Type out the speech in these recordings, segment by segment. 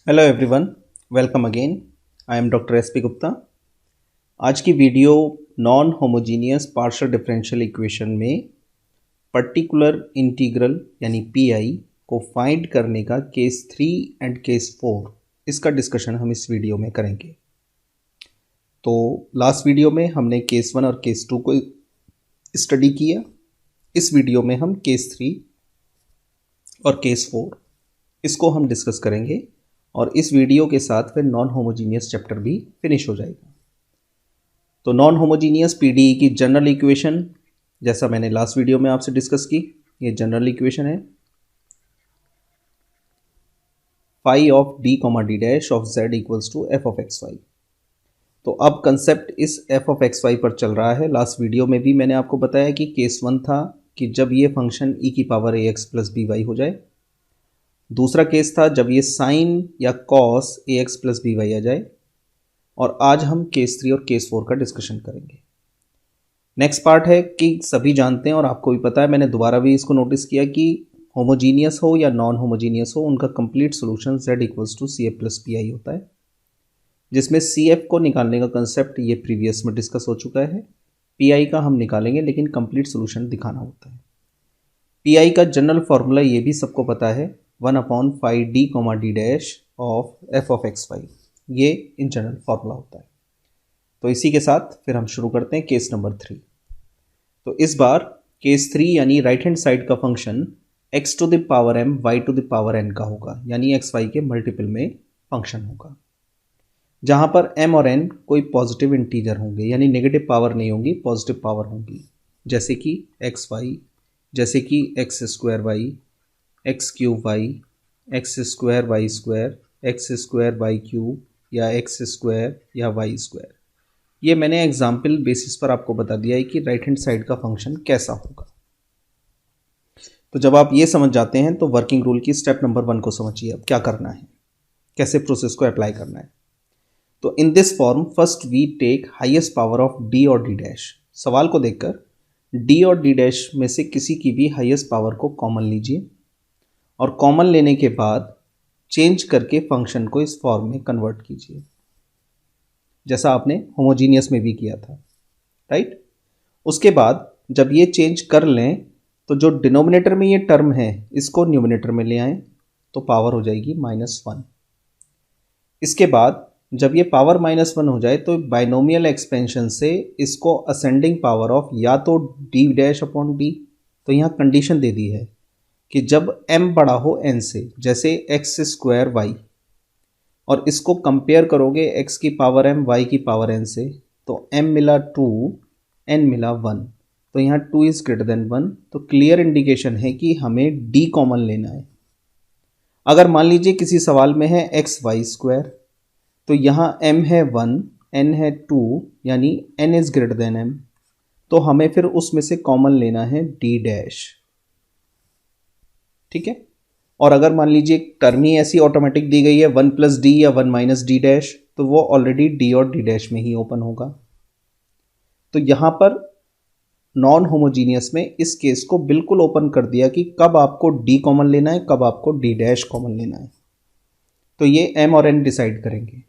Hello everyone, welcome again. I am doctor S P Gupta. आज की video non homogeneous partial differential equation में particular integral यानी pi को find करने का केस 3 एंड केस 4 इसका डिस्कशन हम इस वीडियो में करेंगे। तो लास्ट वीडियो में हमने केस 1 और केस 2 को स्टडी किया। इस वीडियो में हम केस 3 और केस 4 इसको हम डिस्कस करेंगे और इस वीडियो के साथ फिर नॉन होमोजीनियस चैप्टर भी फिनिश हो जाएगा। तो नॉन होमोजीनियस पीडीई की जनरल इक्वेशन जैसा मैंने लास्ट वीडियो में आपसे डिस्कस की, ये जनरल इक्वेशन है phi of D comma D dash of Z equals to F of X Y. तो अब कंसेप्ट इस एफ ऑफ एक्स वाई पर चल रहा है। लास्ट वीडियो में भी मैंने आपको बताया कि केस 1 था कि जब ये फंक्शन ई की पावर ए एक्स प्लस बी वाई हो जाए। दूसरा केस था जब ये साइन या cos A X plus B Y आ जाए। और आज हम केस 3 और केस 4 का डिस्कशन करेंगे। नेक्स्ट पार्ट है कि सभी जानते हैं और आपको भी पता है, मैंने दोबारा भी इसको नोटिस किया कि होमोजीनियस हो या नॉन होमोजीनियस हो, उनका complete solution z equals to C F plus P I होता है, जिसमें सी एफ को निकालने का कंसेप्ट ये प्रीवियस में डिस्कस हो चुका है। पी आई का हम निकालेंगे लेकिन कंप्लीट सोल्यूशन दिखाना होता है। पी आई का जनरल फॉर्मूला ये भी सबको पता है, 1/फाई D comma D dash of F of X Y. ये इन जनरल फॉर्मूला होता है। तो इसी के साथ फिर हम शुरू करते हैं केस नंबर 3। तो इस बार केस 3 यानी राइट हैंड साइड का function x to the power m y to the power n का होगा, यानी एक्स वाई के मल्टीपल में फंक्शन होगा, जहां पर m और n कोई पॉजिटिव इंटीजर होंगे, यानी नेगेटिव पावर नहीं होंगी, पॉजिटिव पावर होंगी, जैसे कि एक्स वाई, जैसे कि X square Y, X cube Y, X square Y square, X square Y cube या एक्स स्क्वायर या वाई स्क्वायर। ये मैंने एग्जाम्पल बेसिस पर आपको बता दिया है कि राइट हैंड साइड का फंक्शन कैसा होगा। तो जब आप ये समझ जाते हैं तो वर्किंग रूल की स्टेप नंबर 1 को समझिए। अब क्या करना है, कैसे प्रोसेस को अप्लाई करना है। तो in this form first we take highest power of D और डी डैश। सवाल को देखकर डी और डी डैश में से किसी की भी हाईएस्ट पावर को कॉमन लीजिए और कॉमन लेने के बाद चेंज करके फंक्शन को इस फॉर्म में कन्वर्ट कीजिए, जैसा आपने होमोजीनियस में भी किया था, राइट। उसके बाद जब ये चेंज कर लें तो जो डिनोमिनेटर में ये टर्म है इसको न्यूमिनेटर में ले आएं तो पावर हो जाएगी -1। इसके बाद जब ये पावर -1 हो जाए तो बाइनोमियल एक्सपेंशन से इसको असेंडिंग पावर ऑफ या तो डी डैश अपॉन डी, तो यहाँ कंडीशन दे दी है कि जब m बड़ा हो n से, जैसे एक्स स्क्वायर वाई, और इसको कंपेयर करोगे x की पावर m y की पावर n से, तो m मिला 2, n मिला 1, तो यहाँ 2 इज ग्रेटर देन 1, तो क्लियर इंडिकेशन है कि हमें d कॉमन लेना है। अगर मान लीजिए किसी सवाल में है एक्स वाई स्क्वायर, तो यहाँ m है 1, n है 2, यानी n is greater than m, तो हमें फिर उसमें से कॉमन लेना है d डैश, ठीक है। और अगर मान लीजिए टर्म ही ऐसी ऑटोमेटिक दी गई है 1 प्लस डी या 1 माइनस डी डैश, तो वो ऑलरेडी डी और डी डैश में ही ओपन होगा। तो यहां पर नॉन होमोजीनियस में इस केस को बिल्कुल ओपन कर दिया कि कब आपको डी कॉमन लेना है, कब आपको डी डैश कॉमन लेना है, तो ये m और n डिसाइड करेंगे।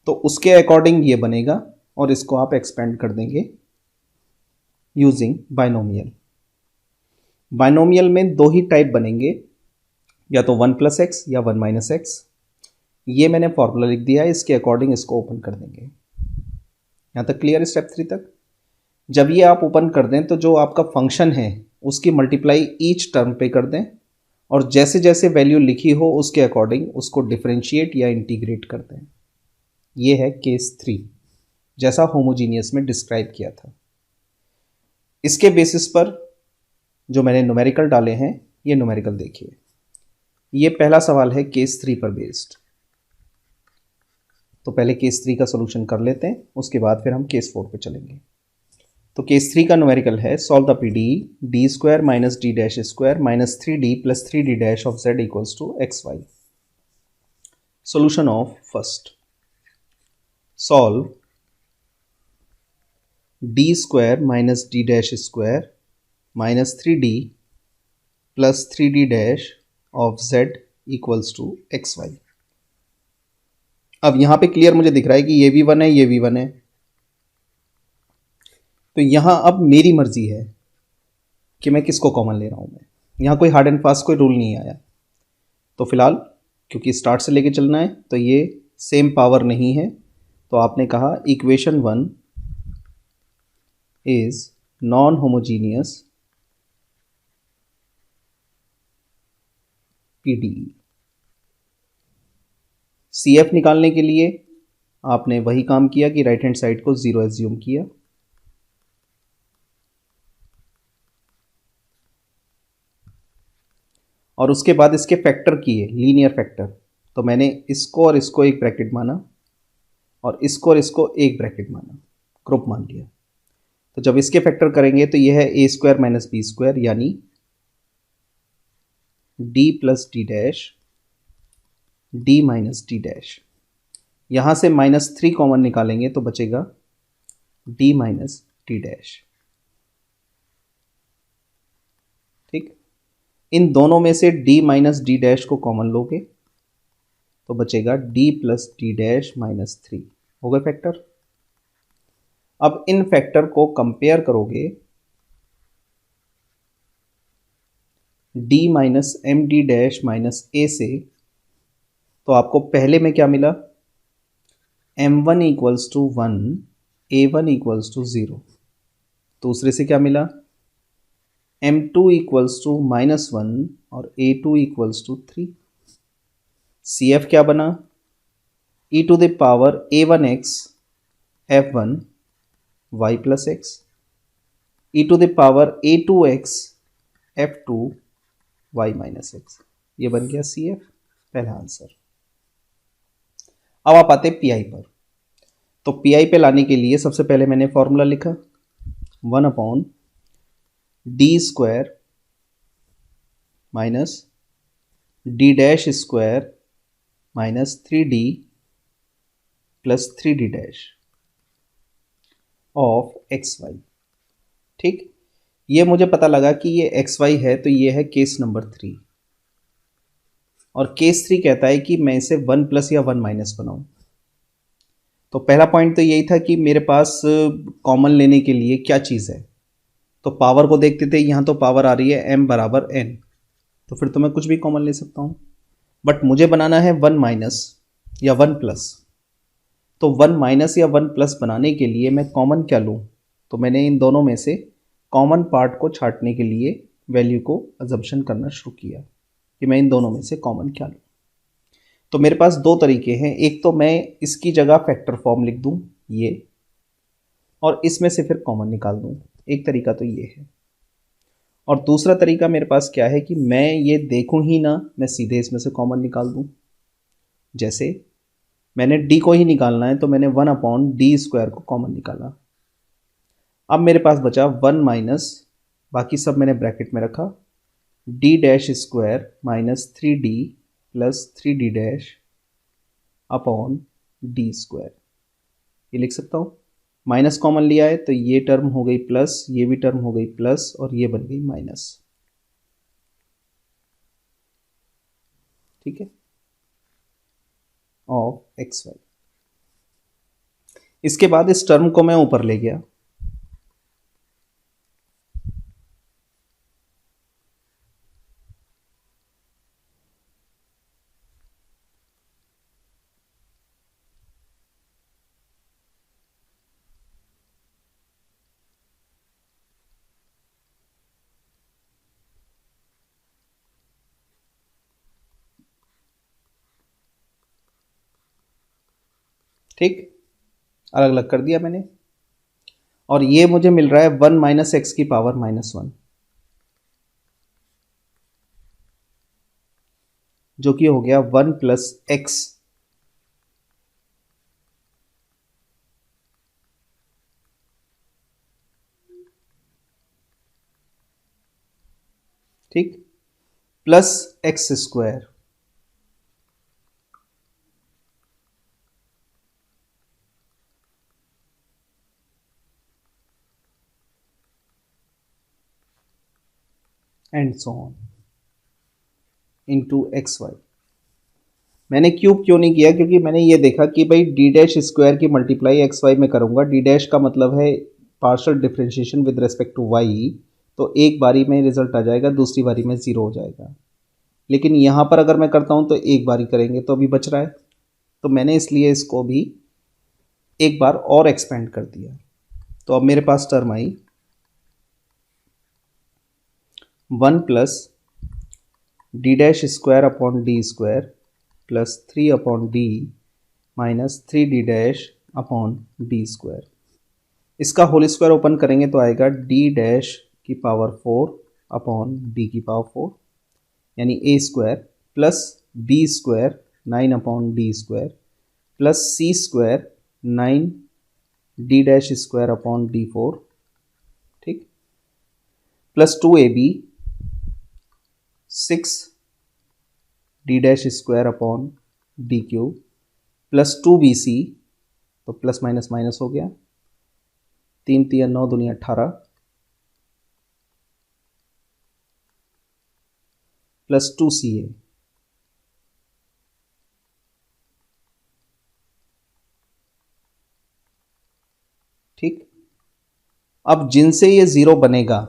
तो उसके अकॉर्डिंग ये बनेगा और इसको आप एक्सपेंड कर देंगे यूजिंग बाइनोमियल। बाइनोमियल में दो ही टाइप बनेंगे, या तो 1 प्लस एक्स या 1 माइनस एक्स। ये मैंने फॉर्मूला लिख दिया है, इसके अकॉर्डिंग इसको ओपन कर देंगे। यहाँ तक क्लियर है स्टेप 3 तक। जब ये आप ओपन कर दें तो जो आपका फंक्शन है उसकी मल्टीप्लाई ईच टर्म पे कर दें और जैसे जैसे वैल्यू लिखी हो उसके अकॉर्डिंग उसको डिफरेंशिएट या इंटीग्रेट कर दें। ये है केस 3, जैसा होमोजीनियस में डिस्क्राइब किया था। इसके बेसिस पर जो मैंने न्यूमेरिकल डाले हैं, ये न्यूमेरिकल देखिए। ये पहला सवाल है केस 3 पर बेस्ड। तो पहले केस 3 का सॉल्यूशन कर लेते हैं, उसके बाद फिर हम केस 4 पे चलेंगे। तो केस 3 का न्यूमेरिकल है solve the PDE D square minus D dash square minus 3d plus 3d dash of z equals to X Y. Solution of first, solve D square minus D dash square minus 3d plus 3d dash of z equals to X Y. अब यहाँ पे clear मुझे दिख रहा है कि ये भी 1 है, ये भी 1 है। तो यहाँ अब मेरी मर्जी है कि मैं किसको कॉमन ले रहा हूँ। मैं यहाँ कोई हार्ड एंड फास्ट कोई रूल नहीं आया। तो फिलहाल क्योंकि स्टार्ट से लेके चलना है तो ये सेम पावर नहीं है, तो आपने कहा equation 1 is non homogeneous PDE. CF निकालने के लिए आपने वही काम किया कि राइट हैंड साइड को 0 एज्यूम किया, और उसके बाद इसके फैक्टर किए, लीनियर फैक्टर। तो मैंने इसको और इसको एक ब्रैकेट माना और इसको और इसको एक ब्रैकेट माना, ग्रुप मान लिया। तो जब इसके फैक्टर करेंगे तो यह है ए स्क्वायर माइनस बी स्क्वायर, यानी D plus D dash D minus D dash. यहां से -3 कॉमन निकालेंगे तो बचेगा डी माइनस डी डैश। ठीक, इन दोनों में से d माइनस डी डैश को कॉमन लोगे तो बचेगा d plus D dash minus 3। हो गए फैक्टर। अब इन फैक्टर को कंपेयर करोगे d minus M D dash minus A से, तो आपको पहले में क्या मिला, m1 equals to 1, a1 equals to 0। दूसरे से क्या मिला, m2 इक्वल्स टू -1 और a2 इक्वल्स टू 3। CF क्या बना, e to the power a1x f1 y plus X, e to the power a2x f2 y minus X. ये बन गया CF, पहला आंसर। अब आप आते PI पर। तो PI पे लाने के लिए सबसे पहले मैंने फॉर्मूला लिखा 1/d square minus d dash square minus 3d plus 3d dash of xy। ठीक, ये मुझे पता लगा कि ये xy है, तो ये है केस नंबर 3। और केस 3 कहता है कि मैं इसे 1 प्लस या 1 माइनस बनाऊं। तो पहला पॉइंट तो यही था कि मेरे पास कॉमन लेने के लिए क्या चीज़ है। तो पावर को देखते थे, यहाँ तो पावर आ रही है m बराबर n, तो फिर तो मैं कुछ भी कॉमन ले सकता हूँ। बट मुझे बनाना है 1 माइनस या 1 प्लस। तो 1 माइनस या 1 प्लस बनाने के लिए मैं कॉमन क्या लूँ, तो मैंने इन दोनों में से कॉमन पार्ट को छांटने के लिए वैल्यू को अजम्पशन करना शुरू किया कि मैं इन दोनों में से कॉमन क्या लूँ। तो मेरे पास दो तरीके हैं, एक तो मैं इसकी जगह फैक्टर फॉर्म लिख दूँ ये, और इसमें से फिर कॉमन निकाल दूँ। एक तरीका तो ये है, और दूसरा तरीका मेरे पास क्या है कि मैं ये देखूं ही ना, मैं सीधे इसमें से कॉमन निकाल दूं। जैसे मैंने d को ही निकालना है, तो मैंने 1/d स्क्वायर को कॉमन निकाला। अब मेरे पास बचा 1 माइनस, बाकी सब मैंने ब्रैकेट में रखा, d dash square minus 3d plus 3d dash upon d square. ये लिख सकता हूँ, माइनस कॉमन लिया है तो ये टर्म हो गई प्लस, ये भी टर्म हो गई प्लस, और ये बन गई माइनस। ठीक है, ऑफ xy। इसके बाद इस टर्म को मैं ऊपर ले गया, ठीक, अलग अलग कर दिया मैंने। और ये मुझे मिल रहा है 1 माइनस एक्स की पावर -1, जो कि हो गया 1 प्लस एक्स। ठीक, plus X square and so on into xy। मैंने क्यूब क्यों नहीं किया, क्योंकि मैंने ये देखा कि भाई डी डैश स्क्वायर की मल्टीप्लाई एक्स वाई में करूँगा, डी डैश का मतलब है partial differentiation with respect to Y, तो एक बारी में रिजल्ट आ जाएगा, दूसरी बारी में ज़ीरो हो जाएगा। लेकिन यहाँ पर अगर मैं करता हूँ तो एक बारी करेंगे तो अभी बच रहा है, तो मैंने इसलिए इसको भी एक बार और एक्सपेंड कर दिया। तो अब मेरे पास टर्म आई 1 plus D dash square upon D square plus 3 upon D minus 3 D dash upon D square. इसका होल स्क्वायर ओपन करेंगे तो आएगा डी डैश की पावर 4 अपॉन डी की पावर 4, यानी A square plus B square 9 upon D square plus C square 9 D dash square upon D 4, ठीक, plus 2ab 6 D dash square upon D cube plus 2bc, तो plus minus minus हो गया, 3 3 9 दूनी 18 plus 2ca, ठीक। अब जिनसे ये zero बनेगा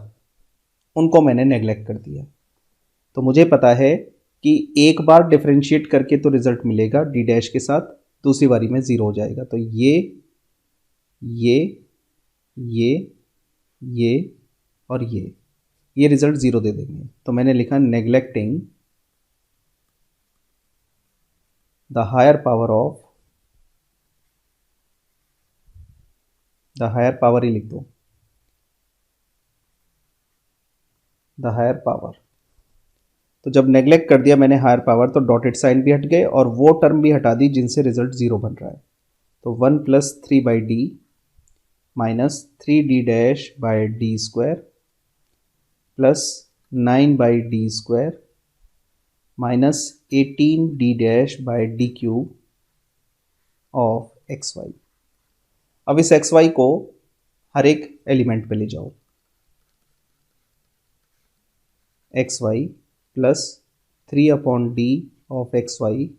उनको मैंने नेग्लेक्ट कर दिया। तो मुझे पता है कि एक बार डिफरेंशिएट करके तो रिजल्ट मिलेगा डी डैश के साथ, दूसरी बारी में ज़ीरो हो जाएगा। तो ये ये ये और ये रिजल्ट ज़ीरो दे देंगे। तो मैंने लिखा neglecting the higher power of, the higher power ही लिख दो, द हायर पावर। तो जब नेग्लेक्ट कर दिया मैंने हायर पावर, तो डॉटेड साइन भी हट गए और वो टर्म भी हटा दी जिनसे रिजल्ट ज़ीरो बन रहा है। तो 1 plus 3 by D minus 3d dash by D square plus 9 by D square minus 18d dash by D cube of X Y. अब इस एक्स वाई को हर एक एलिमेंट पे ले जाओ, X Y plus 3 upon D of X Y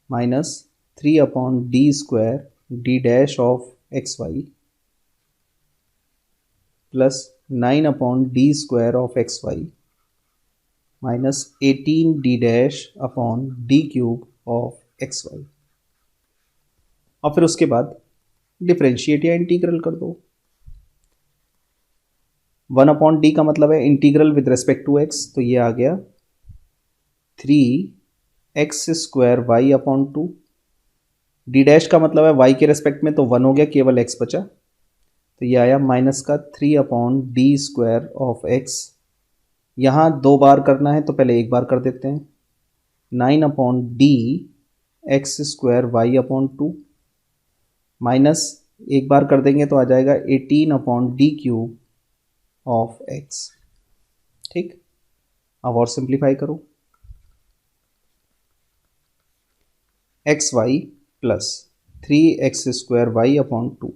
minus 3 upon D square D dash of X Y plus 9 upon D square of X Y minus 18d dash upon D cube of X Y. और फिर उसके बाद differentiate या integral कर दो। 1 upon D का मतलब है integral with respect to X, तो ये आ गया 3x square Y upon 2। D dash का मतलब है y के रेस्पेक्ट में, तो 1 हो गया, केवल x बचा, तो ये आया माइनस का 3 upon D square of x. यहाँ दो बार करना है तो पहले एक बार कर देते हैं, 9 upon D X square Y upon 2 minus एक बार कर देंगे तो आ जाएगा 18 upon D cube of X, ठीक। अब और सिंप्लीफाई करो, X Y plus 3x square Y upon 2,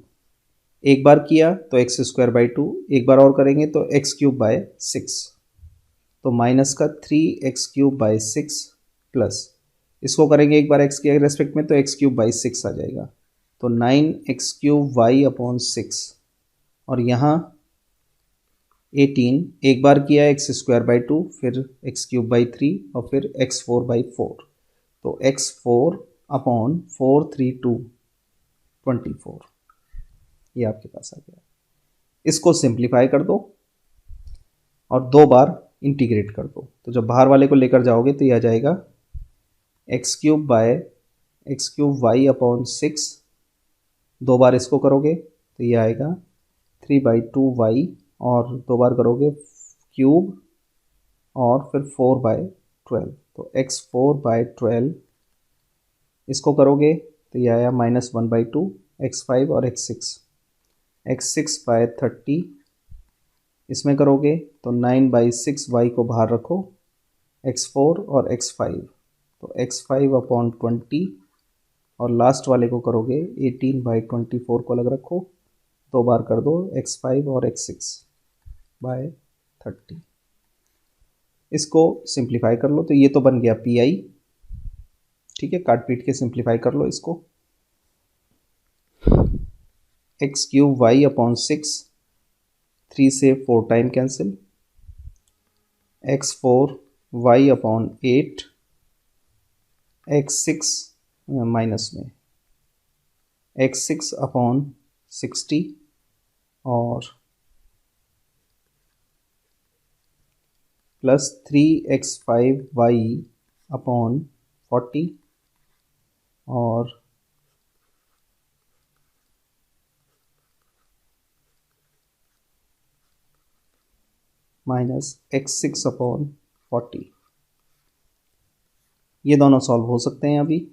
एक बार किया तो एक्स स्क्वायर बाई 2, एक बार और करेंगे तो एक्स क्यूब बाय 6, तो माइनस का 3x क्यूब बाई 6 प्लस इसको करेंगे एक बार एक्स के रेस्पेक्ट में तो एक्स क्यूब बाई 6 आ जाएगा, तो 9x क्यूब वाई अपॉन 6 और यहाँ 18, एक बार किया एक्स स्क्वायर बाई 2, फिर एक्स क्यूब बाई 3 और फिर x4 बाई 4, तो x4 अपॉन 4 3 2 24, ये आपके पास आ गया। इसको सिंप्लीफाई कर दो और दो बार इंटीग्रेट कर दो, तो जब बाहर वाले को लेकर जाओगे तो ये आ जाएगा X cube by X cube Y upon 6, दो बार इसको करोगे तो ये आएगा 3 बाई 2 वाई और दो बार करोगे क्यूब और फिर 4 बाय 12, तो x4 बाय 12, इसको करोगे तो ये आया माइनस 1 बाई 2, x5 और x6 बाय 30, इसमें करोगे तो 9 बाई 6 वाई को बाहर रखो, x4 और x5, तो x5 अपॉन 20 और लास्ट वाले को करोगे 18 बाई 24 को अलग रखो, दो बार कर दो x5 और x6 बाय 30, इसको सिंप्लीफाई कर लो तो ये तो बन गया पी आई ठीक है, काट पीट के सिंप्लीफाई कर लो इसको। एक्स क्यूब वाई अपॉन 6, 3 से 4 time cancel, x4 Y upon 8, x6 minus में x6 अपॉन 60 और प्लस 3x5 वाई अपॉन 40 और माइनस x6 अपॉन 40। ये दोनों सॉल्व हो सकते हैं अभी।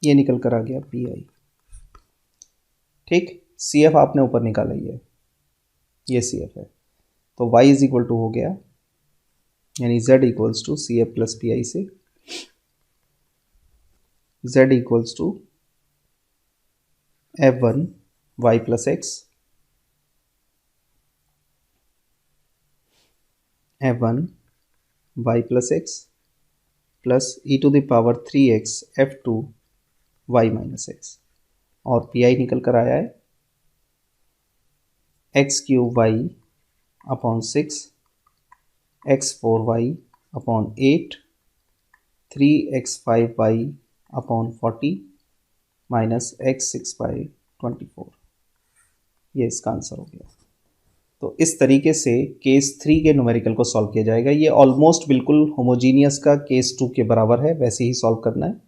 ये निकल कर आ गया पी आई। ठीक, सी एफ आपने ऊपर निकाला ही है, ये सी एफ है। तो y इज इक्वल टू हो गया, यानी z equals to C F plus P I से z equals to f1 y plus X, f1 y plus X plus E to the power 3x f2 y minus X, और P I निकल कर आया है X cube Y upon 6, x4 Y upon 8, 3x5 Y upon 40 minus x6 by 24। ये इसका answer हो गया। तो इस तरीके से केस 3 के न्यूमेरिकल को सॉल्व किया जाएगा। ये ऑलमोस्ट बिल्कुल होमोजीनियस का केस 2 के बराबर है, वैसे ही सॉल्व करना है।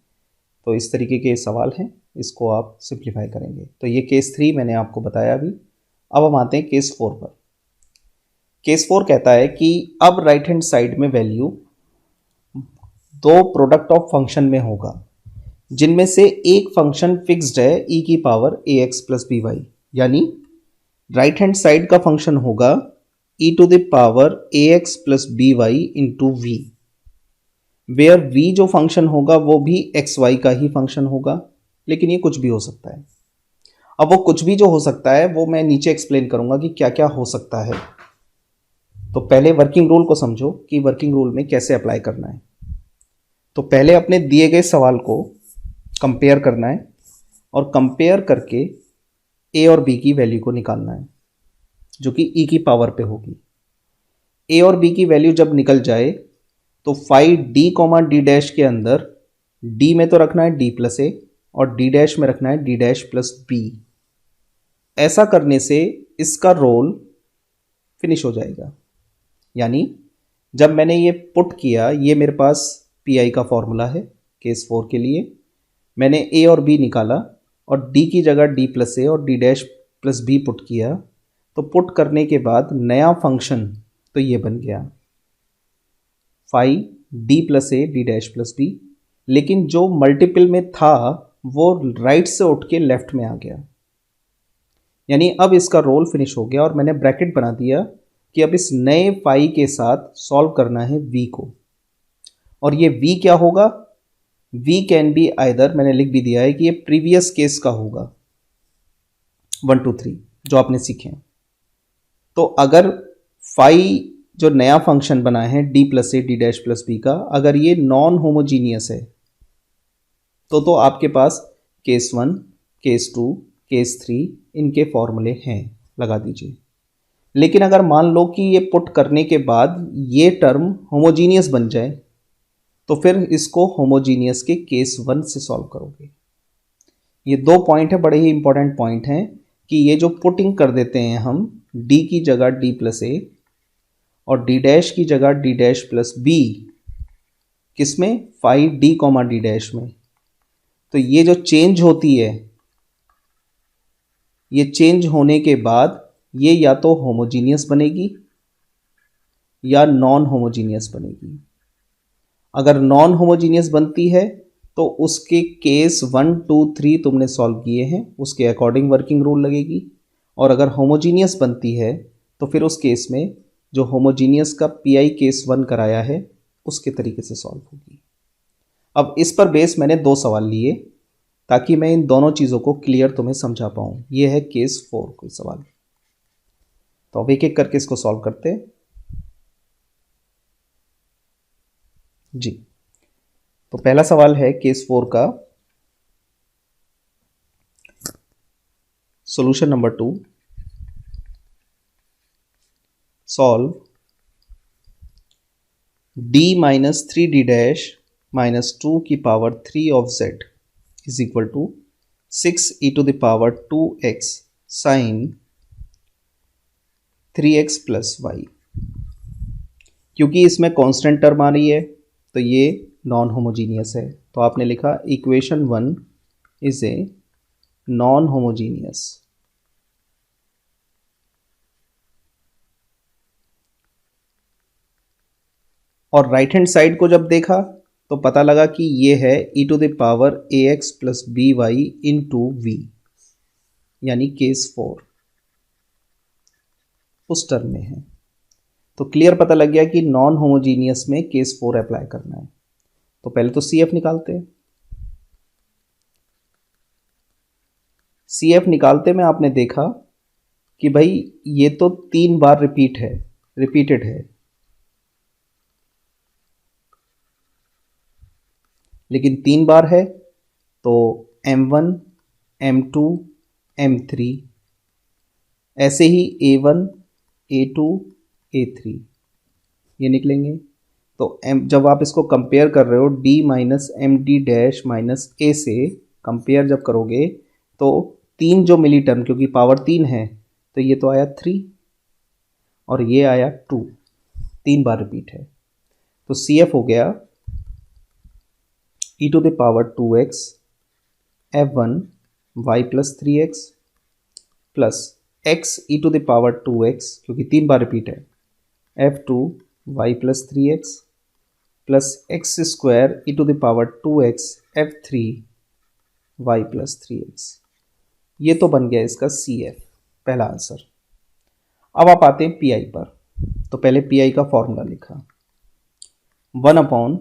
तो इस तरीके के सवाल हैं, इसको आप सिंप्लीफाई करेंगे। तो ये केस 3 मैंने आपको बताया अभी। अब हम आते हैं केस 4 पर। केस 4 कहता है कि अब राइट हैंड साइड में वैल्यू दो प्रोडक्ट ऑफ फंक्शन में होगा, जिनमें से एक फंक्शन फिक्स्ड है e की power ax plus B Y, यानी राइट हैंड साइड का फंक्शन होगा e to the power ax plus B Y into V, where v जो फंक्शन होगा वो भी एक्स वाई का ही फंक्शन होगा, लेकिन ये कुछ भी हो सकता है। अब वो कुछ भी जो हो सकता है वो मैं नीचे एक्सप्लेन करूंगा कि क्या क्या हो सकता है। तो पहले वर्किंग रूल को समझो कि वर्किंग रूल में कैसे अप्लाई करना है। तो पहले अपने दिए गए सवाल को कंपेयर करना है और कंपेयर करके ए और बी की वैल्यू को निकालना है, जो कि ई की पावर पे होगी। ए और बी की वैल्यू जब निकल जाए तो five D comma D dash के अंदर डी में तो रखना है डी प्लस ए और डी डैश में रखना है डी डैश प्लस बी। ऐसा करने से इसका रोल फिनिश हो जाएगा। यानी जब मैंने ये पुट किया, ये मेरे पास पी आई का फॉर्मूला है केस 4 के लिए, मैंने ए और बी निकाला और डी की जगह डी प्लस ए और D dash plus B put किया। तो पुट करने के बाद नया फंक्शन तो ये बन गया five D plus A D dash plus B, लेकिन जो मल्टीपल में था वो राइट से उठ के लेफ्ट में आ गया। यानी अब इसका रोल फिनिश हो गया और मैंने ब्रैकेट बना दिया कि अब इस नए फाई के साथ सॉल्व करना है v को। और ये v क्या होगा? v कैन बी आइदर, मैंने लिख भी दिया है कि ये प्रीवियस केस का होगा 1 2 3 जो आपने सीखे हैं। तो अगर फाई जो नया फंक्शन बना है d plus A D dash plus B का, अगर ये नॉन होमोजीनियस है तो आपके पास केस 1, केस 2, केस 3 इनके फॉर्मूले हैं, लगा दीजिए। लेकिन अगर मान लो कि ये पुट करने के बाद ये टर्म होमोजीनियस बन जाए तो फिर इसको होमोजीनियस के केस 1 से सॉल्व करोगे। ये दो पॉइंट है, बड़े ही इंपॉर्टेंट पॉइंट हैं कि ये जो पुटिंग कर देते हैं हम d की जगह d प्लस ए और d डैश की जगह d डैश प्लस बी, किसमें? Five D comma D dash में। तो ये जो चेंज होती है, ये चेंज होने के बाद ये या तो होमोजीनियस बनेगी या नॉन होमोजीनियस बनेगी। अगर नॉन होमोजीनियस बनती है तो उसके केस 1, 2, 3 तुमने सॉल्व किए हैं, उसके अकॉर्डिंग वर्किंग रूल लगेगी। और अगर होमोजीनियस बनती है तो फिर उस केस में जो होमोजीनियस का पीआई केस 1 कराया है उसके तरीके से सॉल्व होगी। अब इस पर बेस मैंने 2 सवाल लिए ताकि मैं इन दोनों चीज़ों को क्लियर तुम्हें समझा पाऊँ। ये है केस 4 कोई सवाल। तो अब एक एक करके इसको सॉल्व करते हैं जी। तो पहला सवाल है केस 4 का, solution number 2, solve d minus 3d dash minus 2 की power 3 of z is equal to 6 e to the power 2x sine 3x plus Y. क्योंकि इसमें कांस्टेंट टर्म आ रही है तो ये नॉन होमोजीनियस है, तो आपने लिखा equation 1 is a non homogeneous. और राइट हैंड साइड को जब देखा तो पता लगा कि ये है e to the power ax plus B Y into V, यानी केस 4 उस टर्म में है। तो क्लियर पता लग गया कि नॉन होमोजीनियस में केस 4 अप्लाई करना है। तो पहले तो CF निकालते हैं। CF निकालते में आपने देखा कि भाई ये तो 3 बार रिपीटेड है, लेकिन 3 बार है तो M1, M2, M3, ऐसे ही A1, A2, A3 ये निकलेंगे। तो जब आप इसको कंपेयर कर रहे हो D minus M D dash minus A से कंपेयर जब करोगे तो 3 जो मिली टर्म, क्योंकि पावर 3 है तो ये तो आया 3 और ये आया 2, 3 बार रिपीट है। तो CF हो गया e to the power 2x f1 y plus 3x plus x e to the power 2x, क्योंकि 3 बार रिपीट है, f2 y plus 3x plus X square E to the power 2x f3 y plus 3x। ये तो बन गया इसका CF, पहला answer. अब आप आते हैं PI पर। तो पहले PI का फॉर्मूला लिखा, 1 upon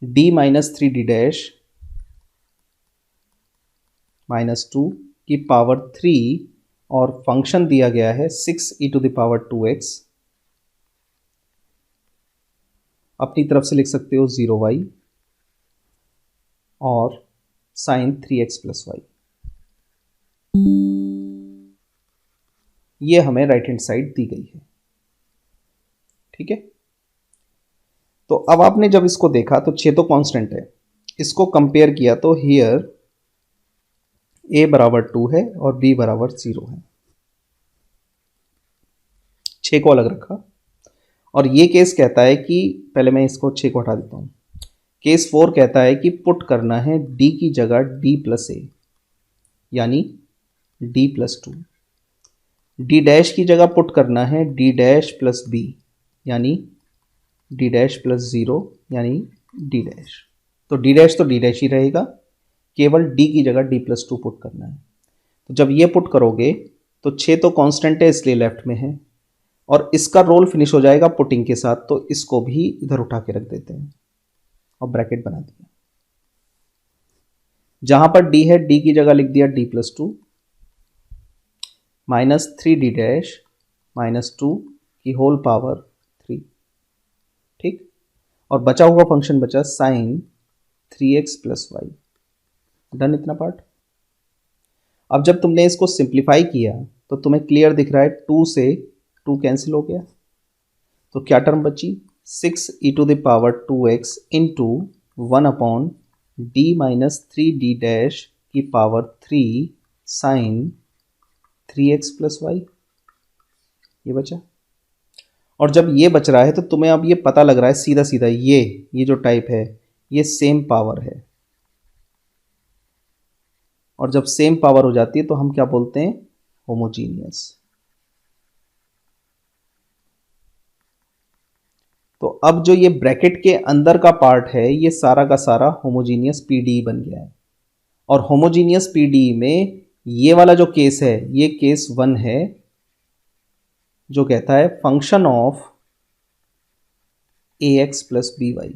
d minus 3d dash minus 2 की पावर 3 और फंक्शन दिया गया है 6 e to the power 2x, अपनी तरफ से लिख सकते हो 0y और साइन 3x प्लस वाई। ये हमें राइट हैंड साइड दी गई है, ठीक है। तो अब आपने जब इसको देखा तो 6 तो कांस्टेंट है, इसको कंपेयर किया तो हियर a बराबर 2 है और b बराबर 0 है, 6 को अलग रखा। और ये केस कहता है कि, पहले मैं इसको 6 को हटा देता हूँ, केस 4 कहता है कि पुट करना है d की जगह d प्लस ए, यानी d प्लस 2, d डैश की जगह पुट करना है d डैश प्लस b, यानी d डैश प्लस 0, यानी d डैश। तो d डैश ही रहेगा, केवल d की जगह d प्लस 2 पुट करना है। तो जब ये पुट करोगे तो 6 तो कांस्टेंट है इसलिए लेफ्ट में है, और इसका रोल फिनिश हो जाएगा पुटिंग के साथ, तो इसको भी इधर उठा के रख देते हैं और ब्रैकेट बना दिया। जहां पर d है d की जगह लिख दिया d plus 2 minus 3d dash minus 2 की होल पावर 3, ठीक। और बचा हुआ फंक्शन बचा sine 3x plus Y. Done इतना पार्ट। अब जब तुमने इसको सिंप्लीफाई किया तो तुम्हें क्लियर दिख रहा है 2 से 2 कैंसिल हो गया, तो क्या टर्म बची, 6 e to the power 2x into 1 upon d minus 3d dash की power 3 sine 3x plus Y, ये बचा। और जब ये बच रहा है तो तुम्हें अब ये पता लग रहा है सीधा सीधा ये जो टाइप है ये सेम पावर है, और जब सेम पावर हो जाती है तो हम क्या बोलते हैं, होमोजीनियस। तो अब जो ये ब्रैकेट के अंदर का पार्ट है ये सारा का सारा होमोजीनियस पीडी बन गया है। और होमोजीनियस पीडी में ये वाला जो केस है ये केस 1 है, जो कहता है function of A X plus B Y,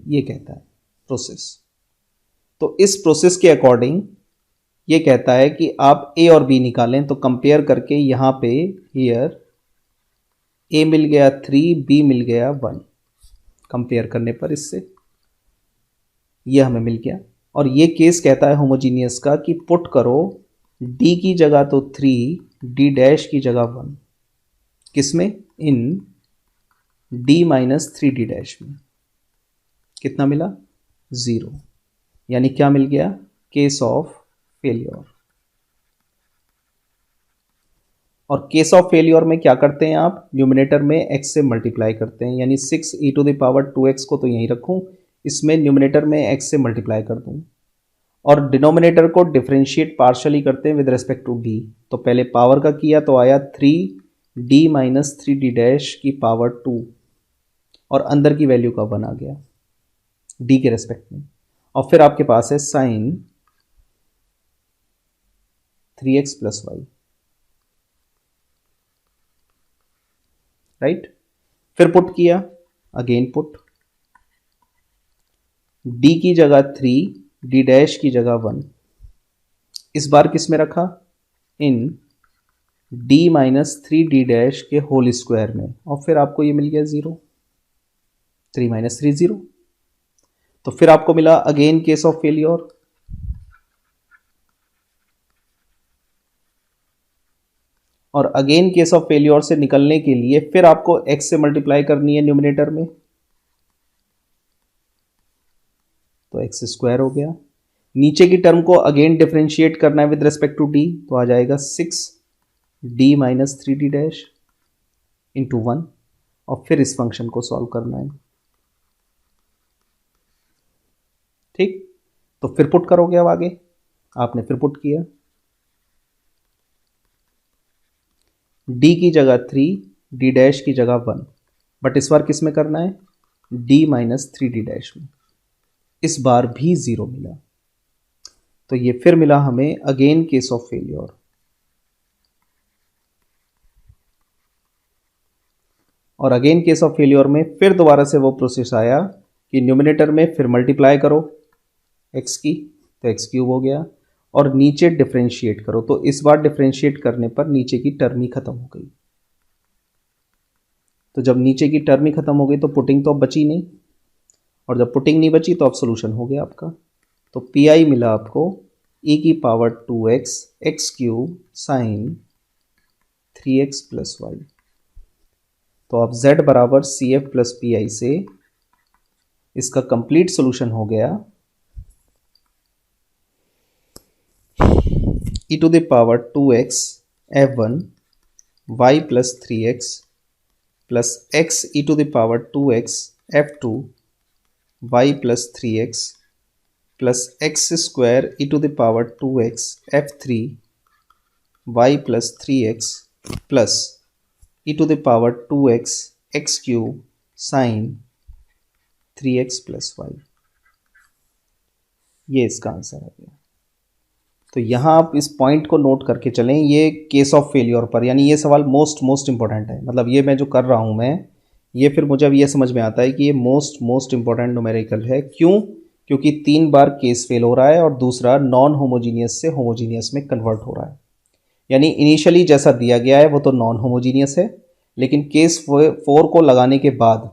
ये कहता है प्रोसेस। तो इस प्रोसेस के अकॉर्डिंग ये कहता है कि आप ए और बी निकालें, तो कंपेयर करके यहां पे हियर ए मिल गया 3, बी मिल गया 1, कंपेयर करने पर इससे ये हमें मिल गया। और ये केस कहता है होमोजीनियस का कि पुट करो डी की जगह तो 3, डी डैश की जगह 1, किसमें, इन डी माइनस 3 डी डैश में। कितना मिला, 0। यानी क्या मिल गया, केस ऑफ फेलियर। और केस ऑफ फेलियर में क्या करते हैं आप, न्यूमिनेटर में x से मल्टीप्लाई करते हैं, यानी 6 e to the power 2x को तो यहीं रखूं, इसमें न्यूमिनेटर में x से मल्टीप्लाई कर दूं, और डिनोमिनेटर को डिफरेंशिएट पार्शली करते हैं विद रिस्पेक्ट टू d। तो पहले पावर का किया तो आया 3d माइनस 3d डैश की पावर 2, और अंदर की वैल्यू का 1 आ गया d के रेस्पेक्ट में। और फिर आपके पास है sine 3x plus Y, right. फिर पुट किया, अगेन पुट d की जगह 3, d डैश की जगह 1, इस बार किस में रखा, इन d माइनस 3d डैश के होल स्क्वायर में, और फिर आपको ये मिल गया 0, 3 माइनस 3 0। तो फिर आपको मिला अगेन केस ऑफ फेलियर, और अगेन केस ऑफ फेलियर से निकलने के लिए फिर आपको x से मल्टीप्लाई करनी है न्यूमिनेटर में, तो एक्स स्क्वायर हो गया। नीचे की टर्म को अगेन डिफरेंशिएट करना है विद रिस्पेक्ट टू d, तो आ जाएगा 6d minus 3d dash into 1, और फिर इस फंक्शन को सॉल्व करना है, ठीक। तो फिर पुट करोगे, अब आगे आपने फिर पुट किया, d की जगह 3, d डैश की जगह 1, बट इस बार किस में करना है, d माइनस 3d डैश में। इस बार भी 0 मिला, तो ये फिर मिला हमें अगेन केस ऑफ फेलियर। और अगेन केस ऑफ फेलियर में फिर दोबारा से वो प्रोसेस आया कि न्यूमिनेटर में फिर मल्टीप्लाई करो x की, तो x क्यूब हो गया, और नीचे डिफरेंशिएट करो, तो इस बार डिफरेंशिएट करने पर नीचे की टर्म ही खत्म हो गई। तो जब नीचे की टर्म ही खत्म हो गई तो पुटिंग तो अब बची नहीं, और जब पुटिंग नहीं बची तो अब सोल्यूशन हो गया आपका। तो पी आई मिला आपको e की power 2x X cube sine 3x plus Y. तो अब z बराबर C F plus P I से इसका कंप्लीट सोल्यूशन हो गया e to the power 2x f1 y plus 3x plus x e to the power 2x f2 y plus 3x plus X square E to the power 2x f3 y plus 3x plus E to the power 2x X cube sine 3x plus Y. ये इसका answer आ गया। तो यहाँ आप इस point को note करके चलें, ये केस ऑफ फेलियर पर, यानी ये सवाल मोस्ट इंपॉर्टेंट है। मतलब ये मैं जो कर रहा हूँ मैं, ये फिर मुझे अब ये समझ में आता है कि ये मोस्ट इंपॉर्टेंट न्यूमेरिकल है। क्यों? क्योंकि 3 बार केस फेल हो रहा है और दूसरा नॉन होमोजीनियस से होमोजीनियस में कन्वर्ट हो रहा है। यानी इनिशियली जैसा दिया गया है वो तो नॉन होमोजीनियस है, लेकिन केस 4 को लगाने के बाद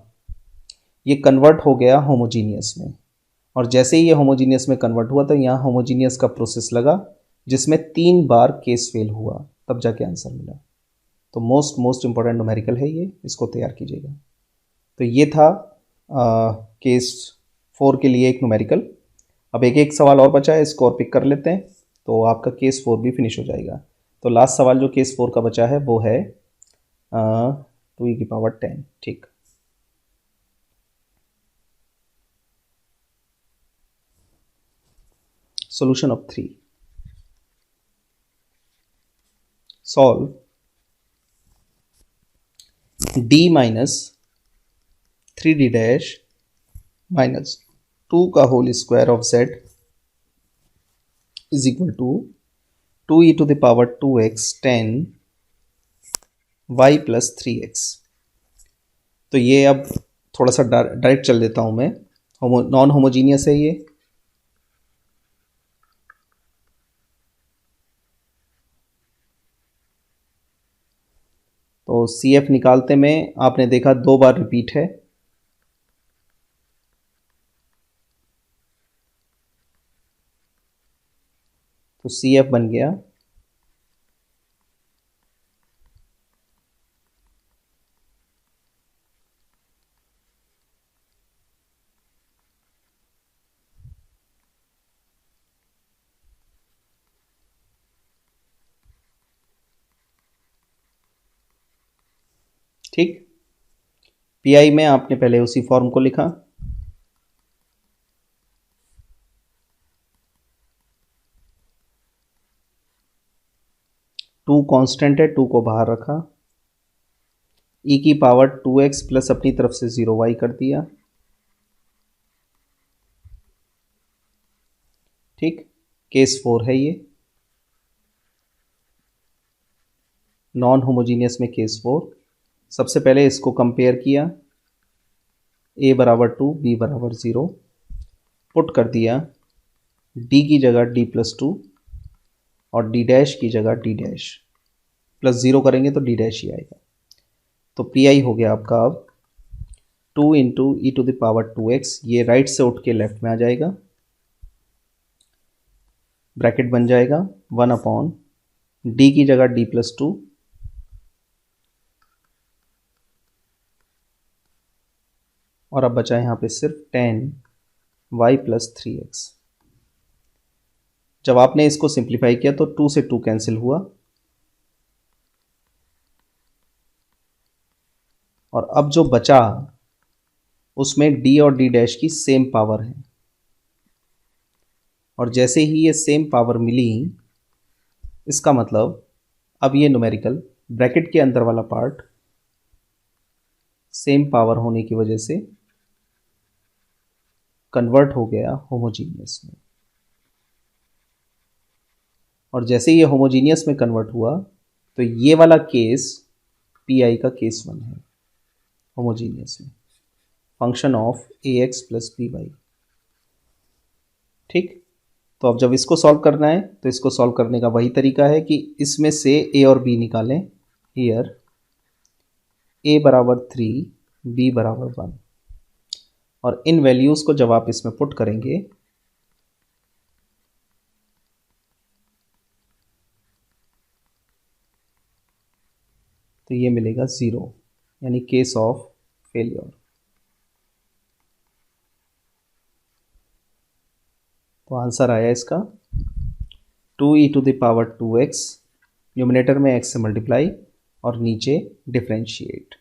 ये कन्वर्ट हो गया होमोजीनियस में, और जैसे ही ये होमोजीनियस में कन्वर्ट हुआ तो यहाँ होमोजीनियस का प्रोसेस लगा जिसमें 3 बार केस फेल हुआ, तब जाके आंसर मिला। तो मोस्ट इंपॉर्टेंट न्यूमेरिकल है ये, इसको तैयार कीजिएगा। तो ये था केस 4 के लिए एक न्यूमेरिकल। अब एक सवाल और बचा है, इसको और पिक कर लेते हैं तो आपका केस 4 भी फिनिश हो जाएगा। तो लास्ट सवाल जो केस 4 का बचा है वो है 2 की पावर 10, ठीक। Solution of 3। Solve d minus 3d dash minus 2 का whole square of z is equal to 2e to the power 2x 10 y plus 3x। तो ये अब थोड़ा सा डायरेक्ट चल देता हूँ मैं, नॉन होमोजीनियस है ये। तो CF निकालते में आपने देखा 2 बार रिपीट है, तो CF बन गया ठीक। PI में आपने पहले उसी फॉर्म को लिखा, टू कांस्टेंट है, 2 को बाहर रखा, e की पावर 2x प्लस अपनी तरफ से 0y कर दिया ठीक। केस 4 है ये, नॉन होमोजीनियस में केस 4। सबसे पहले इसको कंपेयर किया, a बराबर 2 b बराबर 0, पुट कर दिया d की जगह d प्लस 2 और d डैश की जगह d डैश, प्लस 0 करेंगे तो d डैश ही आएगा। तो PI हो गया आपका अब 2 into E to the power 2x, ये राइट से उठ के लेफ्ट में आ जाएगा, ब्रैकेट बन जाएगा 1 अपॉन d की जगह d प्लस 2 और अब बचा यहाँ पे सिर्फ 10 y प्लस 3x। जब आपने इसको सिंप्लीफाई किया तो 2 से 2 कैंसिल हुआ और अब जो बचा उसमें d और d डैश की सेम पावर है, और जैसे ही ये सेम पावर मिली इसका मतलब अब ये न्यूमेरिकल ब्रैकेट के अंदर वाला पार्ट सेम पावर होने की वजह से कन्वर्ट हो गया होमोजीनियस में, और जैसे ये होमोजीनियस में कन्वर्ट हुआ तो ये वाला केस PI का केस 1 है होमोजीनियस में, function of AX plus BY ठीक। तो अब जब इसको सॉल्व करना है तो इसको सॉल्व करने का वही तरीका है कि इसमें से A और B निकालें। हियर A बराबर 3 B बराबर 1, और इन वैल्यूज़ को जब आप इसमें पुट करेंगे तो ये मिलेगा 0, यानी केस ऑफ फेलियर। तो आंसर आया इसका 2e to the power 2x, numerator में x से मल्टीप्लाई और नीचे डिफरेंशिएट,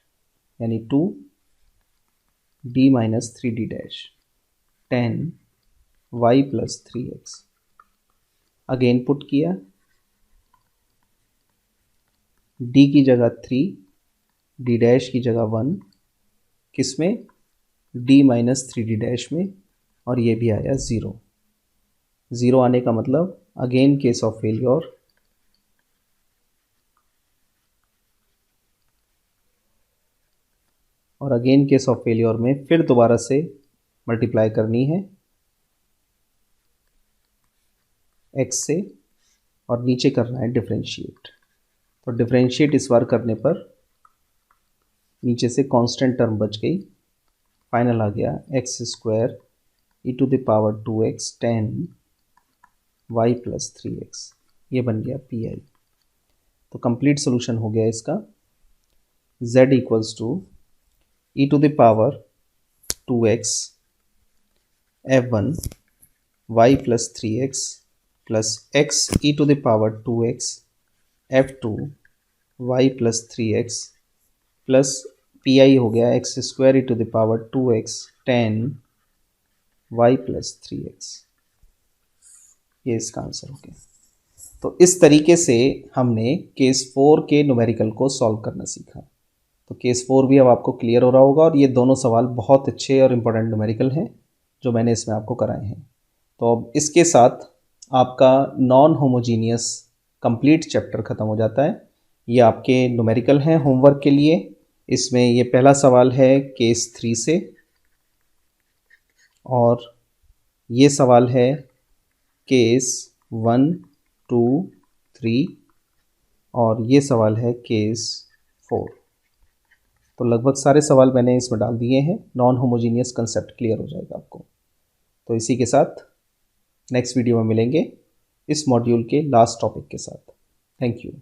यानी 2d minus 3d dash 10 y plus 3x। Again put किया, d की जगह 3, d डैश की जगह 1, किस में d माइनस 3d डैश में, और ये भी आया 0। 0 आने का मतलब अगेन केस ऑफ फेलियर, और अगेन केस ऑफ फेलियर में फिर दोबारा से मल्टीप्लाई करनी है x से और नीचे करना है डिफरेंशिएट। तो डिफरेंशिएट इस बार करने पर नीचे से कांस्टेंट टर्म बच गई, फाइनल आ गया x square E to the power 2x 10 y plus 3x, ये बन गया PI। तो कंप्लीट सोल्यूशन हो गया इसका, z equals to E to the power 2x f1 y plus 3x plus x E to the power 2x f2 y plus 3x plus PI हो गया x square E to the power 2x 10 y plus 3x। ये इसका answer हो गया। तो इस तरीके से हमने केस 4 के न्यूमेरिकल को सॉल्व करना सीखा। तो केस 4 भी अब आपको क्लियर हो रहा होगा और ये दोनों सवाल बहुत अच्छे और इम्पोर्टेंट न्यूमेरिकल हैं जो मैंने इसमें आपको कराए हैं। तो अब इसके साथ आपका नॉन होमोजीनियस कंप्लीट चैप्टर ख़त्म हो जाता है। ये आपके न्यूमेरिकल हैं होमवर्क के लिए। इसमें ये पहला सवाल है केस 3 से और ये सवाल है केस 1, 2, 3 और ये सवाल है केस 4। तो लगभग सारे सवाल मैंने इसमें डाल दिए हैं। नॉन होमोजीनियस कंसेप्ट क्लियर हो जाएगा आपको। तो इसी के साथ नेक्स्ट वीडियो में मिलेंगे इस मॉड्यूल के लास्ट टॉपिक के साथ। Thank you.